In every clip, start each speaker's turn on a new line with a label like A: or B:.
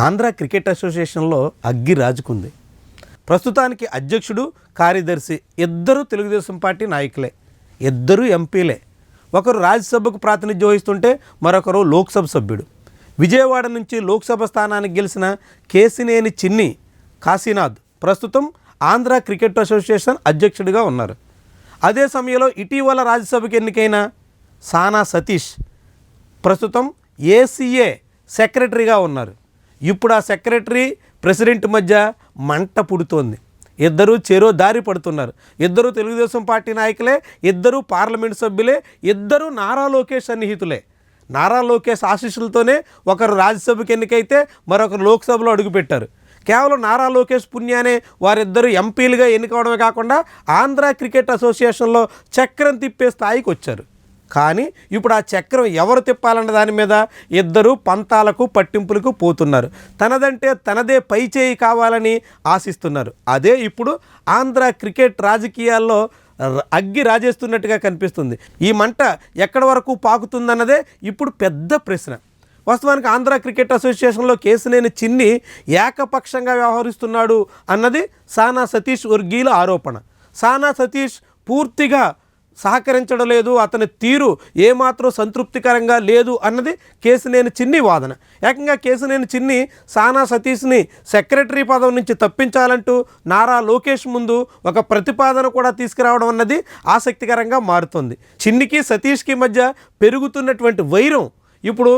A: Andhra cricket అసోసియేషన్లో అగ్గి రాజుకుంది. ప్రస్తుతానికి అధ్యక్షుడు, కార్యదర్శి ఇద్దరు తెలుగుదేశం పార్టీ నాయకులే, ఇద్దరు ఎంపీలే. ఒకరు రాజ్యసభకు ప్రాతినిధ్యం వహిస్తుంటే మరొకరు లోక్సభ సభ్యుడు. విజయవాడ నుంచి లోక్సభ స్థానానికి గెలిచిన కేసినేని చిన్ని కాశీనాథ్ ప్రస్తుతం ఆంధ్ర క్రికెట్ అసోసియేషన్ అధ్యక్షుడిగా ఉన్నారు. అదే సమయంలో ఇటీవల రాజ్యసభకు ఎన్నికైన సానా సతీష్ ప్రస్తుతం ఏసీఏ సెక్రటరీగా ఉన్నారు. ఇప్పుడు ఆ సెక్రటరీ ప్రెసిడెంట్ మధ్య మంట పుడుతోంది. ఇద్దరు చెరో దారి పడుతున్నారు. ఇద్దరు తెలుగుదేశం పార్టీ నాయకులే, ఇద్దరు పార్లమెంట్ సభ్యులే, ఇద్దరు నారా లోకేష్ సన్నిహితులే. నారా లోకేష్ ఆశీస్సులతోనే ఒకరు రాజ్యసభకు ఎన్నికైతే మరొకరు లోక్సభలో అడుగుపెట్టారు. కేవలం నారా లోకేష్ పుణ్యానే వారిద్దరూ ఎంపీలుగా ఎన్నికవడమే కాకుండా ఆంధ్ర క్రికెట్ అసోసియేషన్లో చక్రం తిప్పే స్థాయికి వచ్చారు. కానీ ఇప్పుడు ఆ చక్రం ఎవరు తిప్పాలన్న దాని మీద ఇద్దరు పంతాలకు పట్టింపులకు పోతున్నారు. తనదంటే తనదే పై చేయి కావాలని ఆశిస్తున్నారు. అదే ఇప్పుడు ఆంధ్ర క్రికెట్ రాజకీయాల్లో అగ్గి రాజేస్తున్నట్టుగా కనిపిస్తుంది. ఈ మంట ఎక్కడి వరకు పాకుతుందన్నదే ఇప్పుడు పెద్ద ప్రశ్న. వాస్తవానికి ఆంధ్ర క్రికెట్ అసోసియేషన్లో కేసినేని చిన్ని ఏకపక్షంగా వ్యవహరిస్తున్నాడు అన్నది సానా సతీష్ వర్గీయుల ఆరోపణ. సానా సతీష్ పూర్తిగా సహకరించడం లేదు, అతని తీరు ఏమాత్రం సంతృప్తికరంగా లేదు అన్నది కేసినేని చిన్ని వాదన. ఏకంగా కేసినేని చిన్ని సానా సతీష్ని సెక్రటరీ పదవి నుంచి తప్పించాలంటూ నారా లోకేష్ ముందు ఒక ప్రతిపాదన కూడా తీసుకురావడం అన్నది ఆసక్తికరంగా మారుతుంది. చిన్నికి సతీష్కి మధ్య పెరుగుతున్నటువంటి వైరం ఇప్పుడు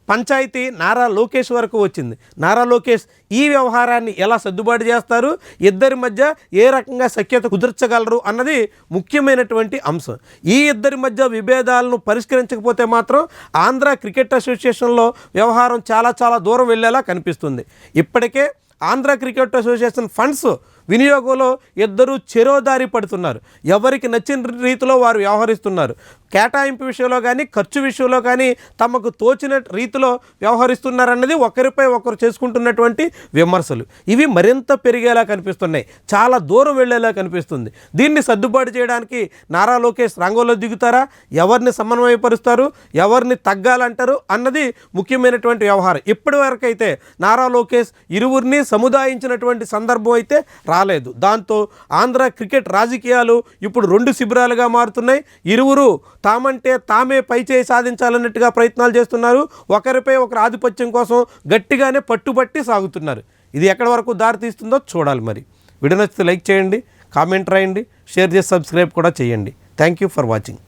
A: పంచాయతీ నారా లోకేష్ వరకు వచ్చింది. నారా లోకేష్ ఈ వ్యవహారాన్ని ఎలా సర్దుబాటు చేస్తారు, ఇద్దరి మధ్య ఏ రకంగా సఖ్యత కుదుర్చగలరు అన్నది ముఖ్యమైనటువంటి అంశం. ఈ ఇద్దరి మధ్య విభేదాలను పరిష్కరించకపోతే మాత్రం ఆంధ్ర క్రికెట్ అసోసియేషన్లో వ్యవహారం చాలా దూరం వెళ్ళేలా కనిపిస్తుంది. ఇప్పటికే ఆంధ్ర క్రికెట్ అసోసియేషన్ ఫండ్స్ వినియోగంలో ఇద్దరు చెరోదారి పడుతున్నారు. ఎవరికి నచ్చిన రీతిలో వారు వ్యవహరిస్తున్నారు. కేటాయింపు విషయంలో కానీ ఖర్చు విషయంలో కానీ తమకు తోచిన రీతిలో వ్యవహరిస్తున్నారన్నది ఒకరిపై ఒకరు చేసుకుంటున్నటువంటి విమర్శలు. ఇవి మరింత పెరిగేలా కనిపిస్తున్నాయి, చాలా దూరం వెళ్ళేలా కనిపిస్తుంది. దీన్ని సర్దుబాటు చేయడానికి నారా లోకేష్ రంగంలో దిగుతారా, ఎవరిని సమన్వయపరుస్తారు, ఎవరిని తగ్గాలంటారు అన్నది ముఖ్యమైనటువంటి వ్యవహారం. ఇప్పటి వరకు అయితే నారా లోకేష్ ఇరువురిని సముదాయించినటువంటి సందర్భం అయితే రాలేదు. దాంతో ఆంధ్ర క్రికెట్ రాజకీయాలు ఇప్పుడు రెండు శిబిరాలుగా మారుతున్నాయి. ఇరువురు తామంటే తామే పైచేయి సాధించాలన్నట్టుగా ప్రయత్నాలు చేస్తున్నారు. ఒకరిపై ఒకరు ఆధిపత్యం కోసం గట్టిగానే పట్టుబట్టి సాగుతున్నారు. ఇది ఎక్కడి వరకు దారి తీస్తుందో చూడాలి. మరి వీడియో నచ్చితే లైక్ చేయండి, కామెంట్ రాయండి, షేర్ చేసి సబ్స్క్రైబ్ కూడా చేయండి. Thank you for watching.